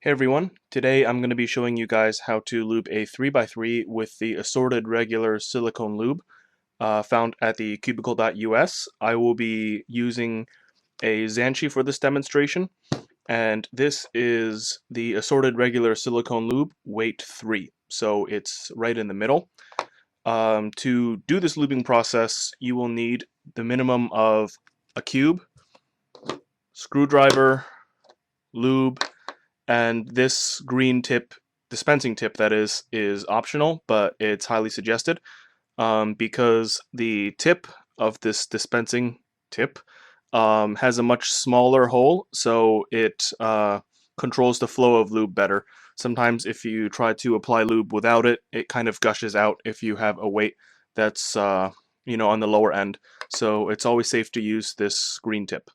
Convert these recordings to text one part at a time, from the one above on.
Hey everyone, today I'm going to be showing you guys how to lube a 3x3 with the assorted regular silicone lube found at the Cubicle.us. I will be using a Zanchi for this demonstration, and this is the assorted regular silicone lube weight 3, so it's right in the middle. To do this lubing process, you will need the minimum of a cube, screwdriver, lube, and this green tip, dispensing tip that is optional, but it's highly suggested because the tip of this dispensing tip has a much smaller hole, so it controls the flow of lube better. Sometimes if you try to apply lube without it, it kind of gushes out if you have a weight that's on the lower end. So it's always safe to use this green tip.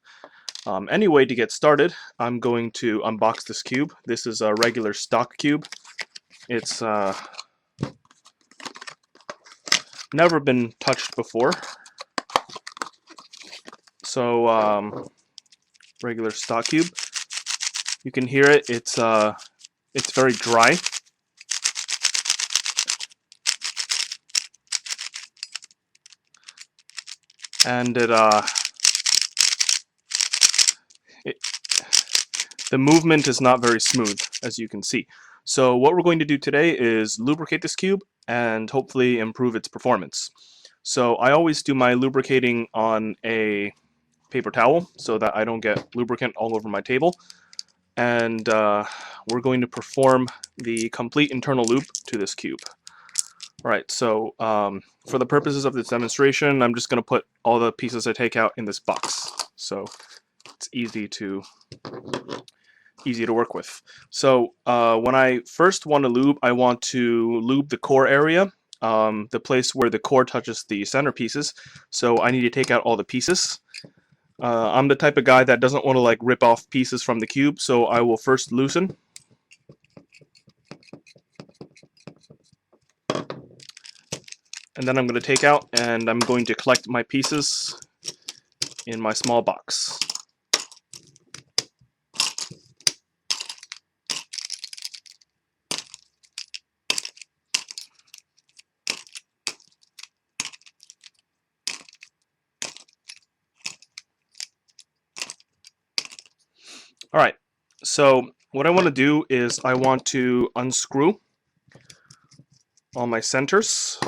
Anyway, to get started, I'm going to unbox this cube. This is a regular stock cube. It's never been touched before. So, regular stock cube. You can hear it. It's very dry. And it the movement is not very smooth, as you can see. So what we're going to do today is lubricate this cube and hopefully improve its performance. So I always do my lubricating on a paper towel so that I don't get lubricant all over my table. And we're going to perform the complete internal lube to this cube. Alright, so for the purposes of this demonstration, I'm just going to put all the pieces I take out in this box. So it's easy to work with. So when I first want to lube, I want to lube the core area, the place where the core touches the centerpieces. So I need to take out all the pieces. I'm the type of guy that doesn't want to like rip off pieces from the cube, so I will first loosen. And then I'm going to take out and I'm going to collect my pieces in my small box. Alright, so what I want to do is I want to unscrew all my centers.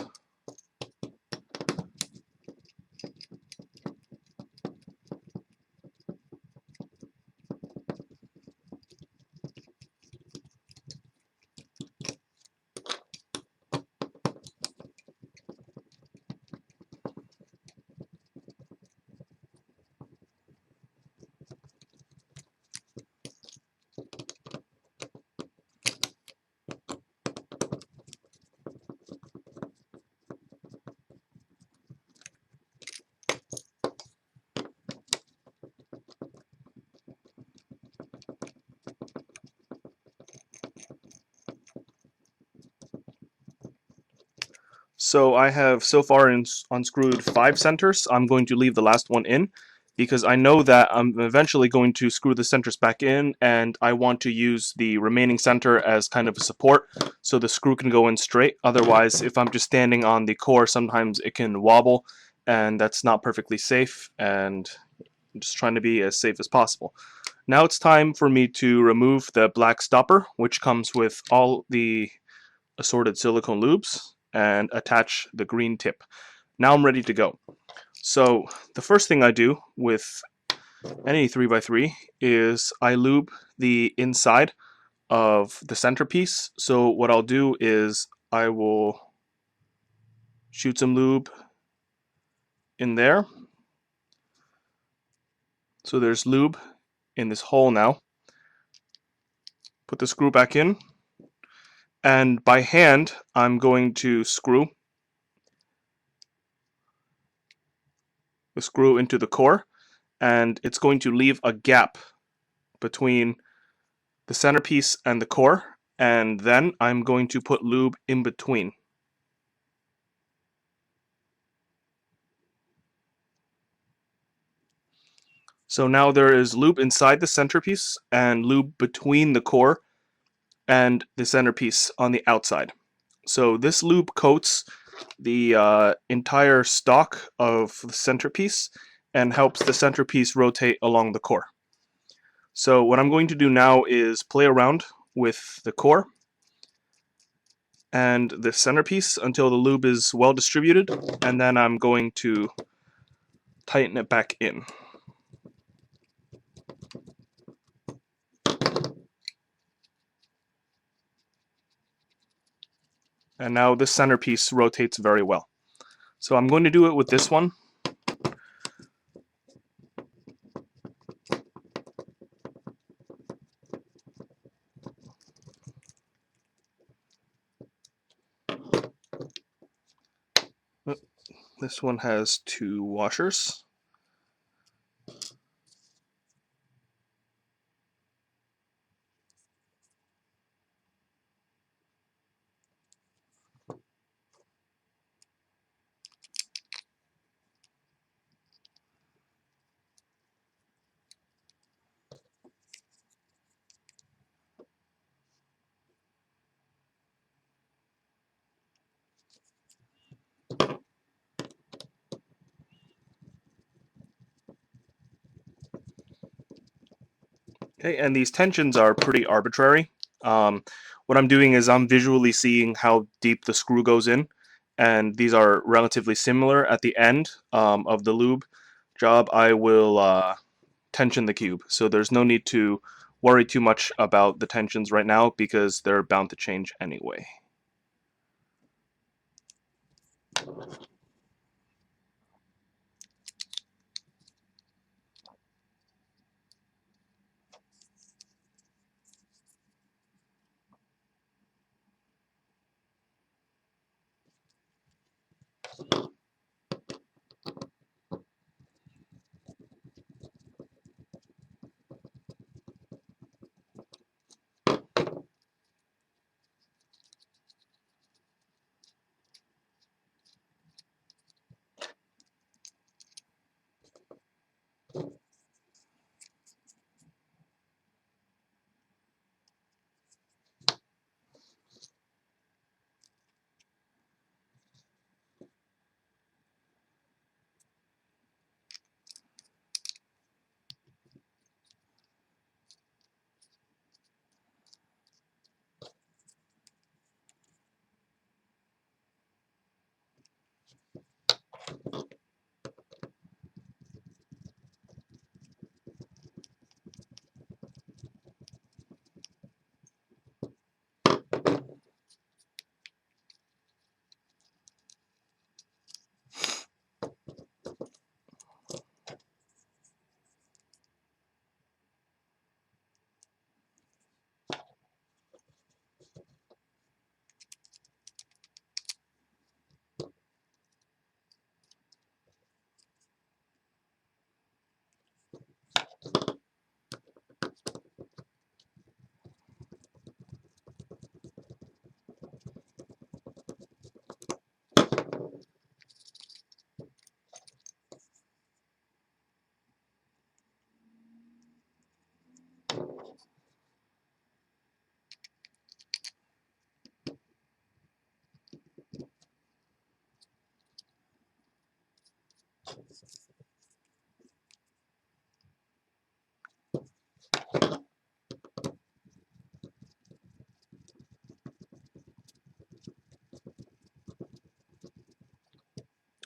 So I have so far unscrewed 5 centers. I'm going to leave the last one in because I know that I'm eventually going to screw the centers back in, and I want to use the remaining center as kind of a support so the screw can go in straight. Otherwise, if I'm just standing on the core, sometimes it can wobble, and that's not perfectly safe, and I'm just trying to be as safe as possible. Now it's time for me to remove the black stopper, which comes with all the assorted silicone lubes, and attach the green tip. Now I'm ready to go. So the first thing I do with any 3x3 is I lube the inside of the centerpiece. So what I'll do is I will shoot some lube in there. So there's lube in this hole now. Put the screw back in, and by hand I'm going to screw the screw into the core, and it's going to leave a gap between the centerpiece and the core, and then I'm going to put lube in between. So now there is lube inside the centerpiece and lube between the core and the centerpiece on the outside. So this lube coats the entire stock of the centerpiece and helps the centerpiece rotate along the core. So what I'm going to do now is play around with the core and the centerpiece until the lube is well distributed, and then I'm going to tighten it back in. And now this centerpiece rotates very well. So I'm going to do it with this one. This one has 2 washers. Okay, and these tensions are pretty arbitrary. What I'm doing is I'm visually seeing how deep the screw goes in, and these are relatively similar. At the end of the lube job, I will tension the cube, so there's no need to worry too much about the tensions right now because they're bound to change anyway.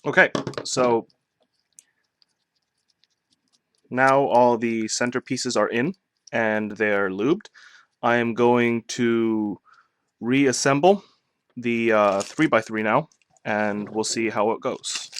Okay, so now all the center pieces are in and they're lubed. I am going to reassemble the 3x3 now, and we'll see how it goes.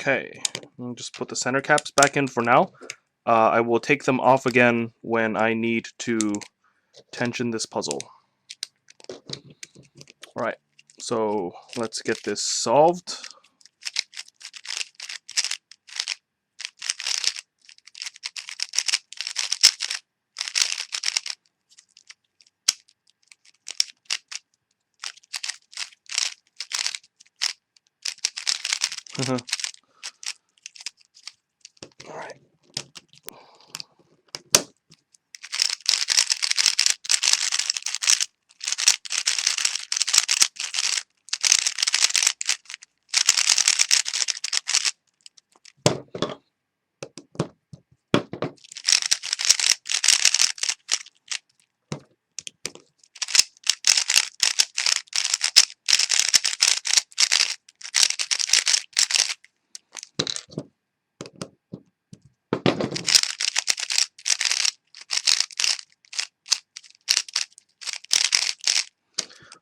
Okay, I'll just put the center caps back in for now. I will take them off again when I need to tension this puzzle. Alright, so let's get this solved. Alright.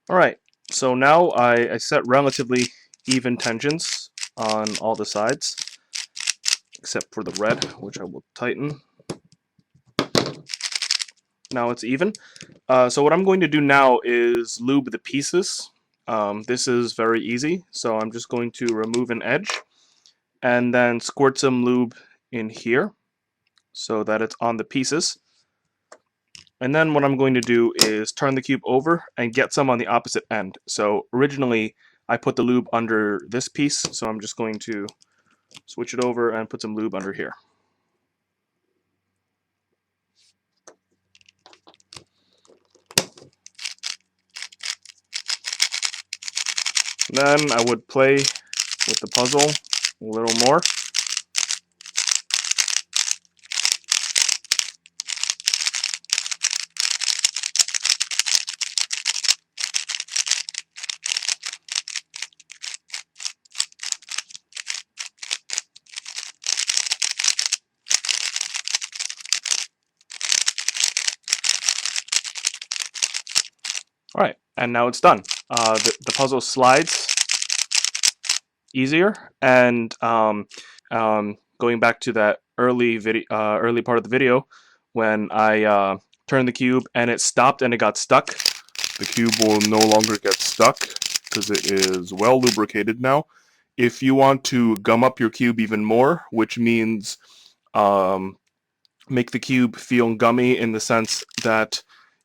Alright, so now I set relatively even tensions on all the sides, except for the red, which I will tighten. Now it's even. So what I'm going to do now is lube the pieces. This is very easy, so I'm just going to remove an edge and then squirt some lube in here so that it's on the pieces. And then what I'm going to do is turn the cube over and get some on the opposite end. So originally I put the lube under this piece, so I'm just going to switch it over and put some lube under here. Then I would play with the puzzle a little more. Alright, and now it's done. The puzzle slides easier, and going back to that early part of the video when I turned the cube and it stopped and it got stuck. The cube will no longer get stuck because it is well lubricated now. If you want to gum up your cube even more, which means make the cube feel gummy in the sense that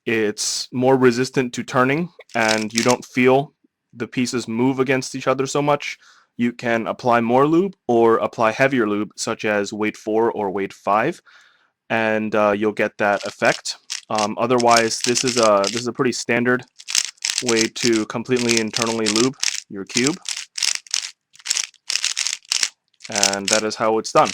it's more resistant to turning and you don't feel the pieces move against each other so much, you can apply more lube or apply heavier lube, such as weight 4 or weight 5, and you'll get that effect. Otherwise, this is a pretty standard way to completely internally lube your cube, and that is how it's done.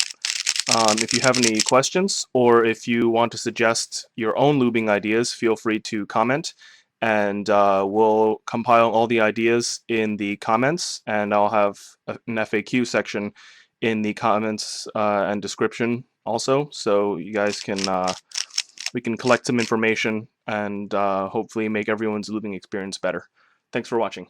If you have any questions or if you want to suggest your own lubing ideas, feel free to comment, and we'll compile all the ideas in the comments, and I'll have an FAQ section in the comments and description also, so you guys can we can collect some information and hopefully make everyone's lubing experience better. Thanks for watching.